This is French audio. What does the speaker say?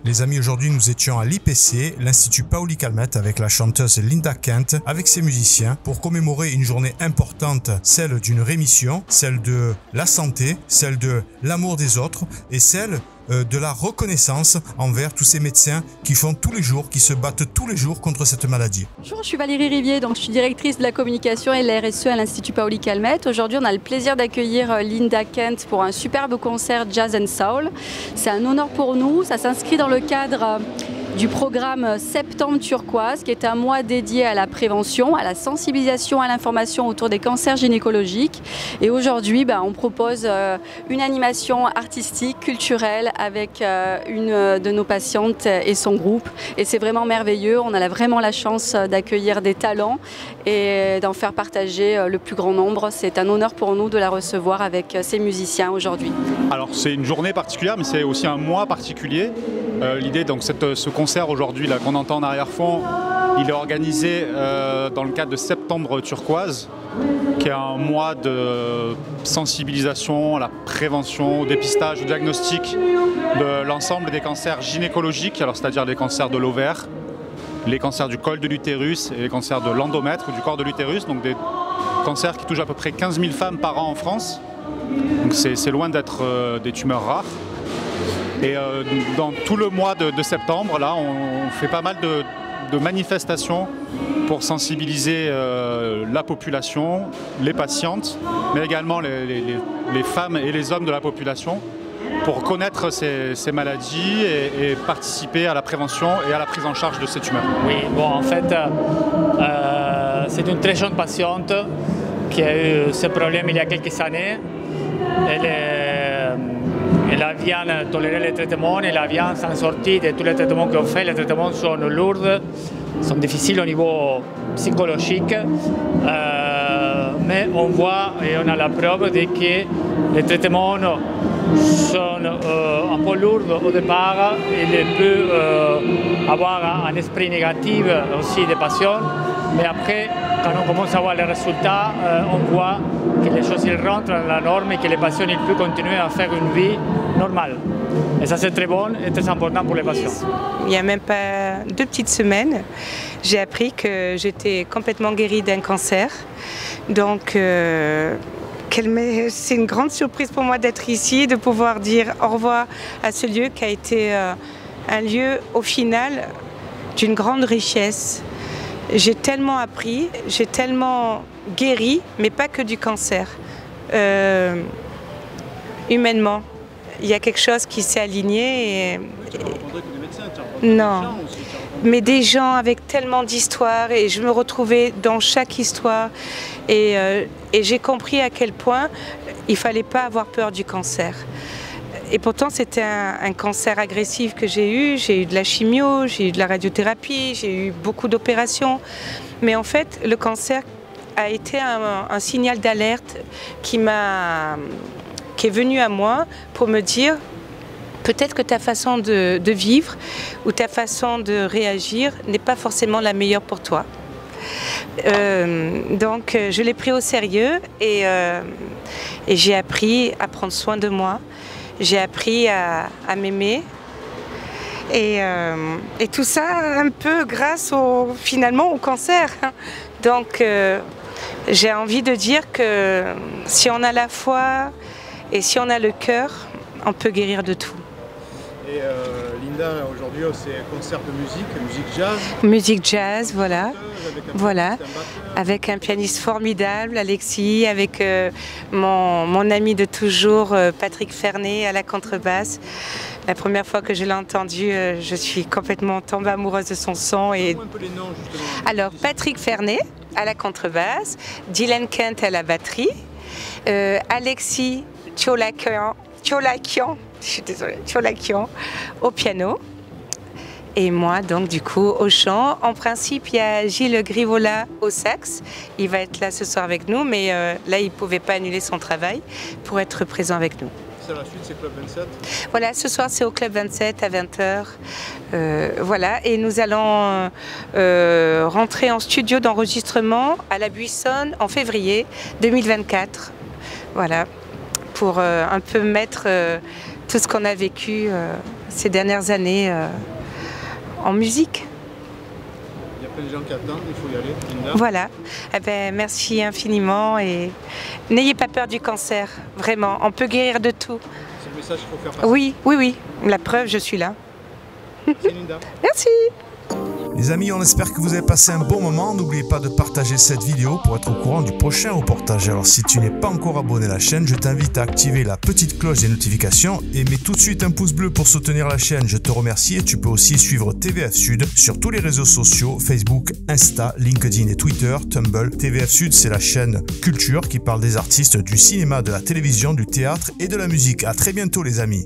Les amis, aujourd'hui nous étions à l'IPC, l'Institut Paoli Calmette, avec la chanteuse Linda Kent, avec ses musiciens, pour commémorer une journée importante, celle d'une rémission, celle de la santé, celle de l'amour des autres et celle de la reconnaissance envers tous ces médecins qui font tous les jours, qui se battent tous les jours contre cette maladie. Bonjour, je suis Valérie Rivier, donc je suis directrice de la communication et de la RSE à l'Institut Paoli Calmette. Aujourd'hui, on a le plaisir d'accueillir Linda Kent pour un superbe concert Jazz and Soul. C'est un honneur pour nous, ça s'inscrit dans le cadre du programme Septembre Turquoise, qui est un mois dédié à la prévention, à la sensibilisation, à l'information autour des cancers gynécologiques. Et aujourd'hui, on propose une animation artistique, culturelle, avec une de nos patientes et son groupe. Et c'est vraiment merveilleux, on a vraiment la chance d'accueillir des talents et d'en faire partager le plus grand nombre. C'est un honneur pour nous de la recevoir avec ces musiciens aujourd'hui. Alors c'est une journée particulière, mais c'est aussi un mois particulier. L'idée, donc ce concert aujourd'hui qu'on entend en arrière-fond, il est organisé dans le cadre de Septembre Turquoise, qui est un mois de sensibilisation à la prévention, au dépistage, au diagnostic de l'ensemble des cancers gynécologiques, alors c'est-à-dire les cancers de l'ovaire, les cancers du col de l'utérus et les cancers de l'endomètre, du corps de l'utérus, donc des cancers qui touchent à peu près 15 000 femmes par an en France. Donc c'est loin d'être des tumeurs rares. Et dans tout le mois de septembre, là, on fait pas mal de manifestations pour sensibiliser la population, les patientes, mais également les femmes et les hommes de la population pour connaître ces maladies et participer à la prévention et à la prise en charge de ces tumeurs. Oui, bon, en fait, c'est une très jeune patiente qui a eu ce problème il y a quelques années. Elle vient tolérer les traitements, elle vient s'en sortir de tous les traitements qu'on fait. Les traitements sont lourds, sont difficiles au niveau psychologique, mais on voit et on a la preuve de que les traitements sont un peu lourds au départ. Il peut avoir un esprit négatif aussi des patients, mais après, quand on commence à voir les résultats, on voit que les choses rentrent dans la norme et que les patients peuvent continuer à faire une vie normale. Et ça, c'est très bon et très important pour les patients. Il n'y a même pas 2 petites semaines, j'ai appris que j'étais complètement guérie d'un cancer. Donc, c'est une grande surprise pour moi d'être ici, de pouvoir dire au revoir à ce lieu qui a été un lieu, au final, d'une grande richesse. J'ai tellement appris, j'ai tellement guéri, mais pas que du cancer. Humainement, il y a quelque chose qui s'est aligné. Tu n'as rencontré que des médecins, tu as rencontré non, des gens aussi, mais des gens avec tellement d'histoires et je me retrouvais dans chaque histoire et j'ai compris à quel point il ne fallait pas avoir peur du cancer. Et pourtant, c'était un cancer agressif que j'ai eu de la chimio, j'ai eu de la radiothérapie, j'ai eu beaucoup d'opérations. Mais en fait, le cancer a été un signal d'alerte qui est venu à moi pour me dire peut-être que ta façon de vivre ou ta façon de réagir n'est pas forcément la meilleure pour toi. Donc, je l'ai pris au sérieux et j'ai appris à prendre soin de moi. J'ai appris à m'aimer et tout ça un peu grâce finalement au cancer. Donc j'ai envie de dire que si on a la foi et si on a le cœur, on peut guérir de tout. Et Linda, aujourd'hui, c'est concert de musique jazz. Musique jazz, voilà. Voilà, avec un pianiste formidable, Alexis, avec mon ami de toujours, Patrick Fernet, à la contrebasse. La première fois que je l'ai entendu, je suis complètement tombée amoureuse de son son. Et... un peu les noms, justement. Alors, Patrick Fernet, à la contrebasse, Dylan Kent à la batterie, Alexis Tcholakian, je suis désolée, Tcholakian au piano. Et moi, donc, du coup, au chant. En principe, il y a Gilles Grivola au sax. Il va être là ce soir avec nous, mais là, il ne pouvait pas annuler son travail pour être présent avec nous. C'est la suite, c'est Club 27. Voilà, ce soir, c'est au Club 27 à 20h. Voilà, et nous allons rentrer en studio d'enregistrement à la Buissonne en février 2024. Voilà, pour un peu mettre tout ce qu'on a vécu ces dernières années en musique. Il y a plein de gens qui attendent, il faut y aller. Linda. Voilà. Eh ben, merci infiniment et n'ayez pas peur du cancer, vraiment. On peut guérir de tout. C'est le message qu'il faut faire passer. Oui, oui, oui. La preuve, je suis là. Merci Linda. Merci. Les amis, on espère que vous avez passé un bon moment. N'oubliez pas de partager cette vidéo pour être au courant du prochain reportage. Alors si tu n'es pas encore abonné à la chaîne, je t'invite à activer la petite cloche des notifications et mets tout de suite un pouce bleu pour soutenir la chaîne. Je te remercie et tu peux aussi suivre TVF Sud sur tous les réseaux sociaux, Facebook, Insta, LinkedIn et Twitter, Tumblr. TVF Sud, c'est la chaîne culture qui parle des artistes du cinéma, de la télévision, du théâtre et de la musique. À très bientôt les amis.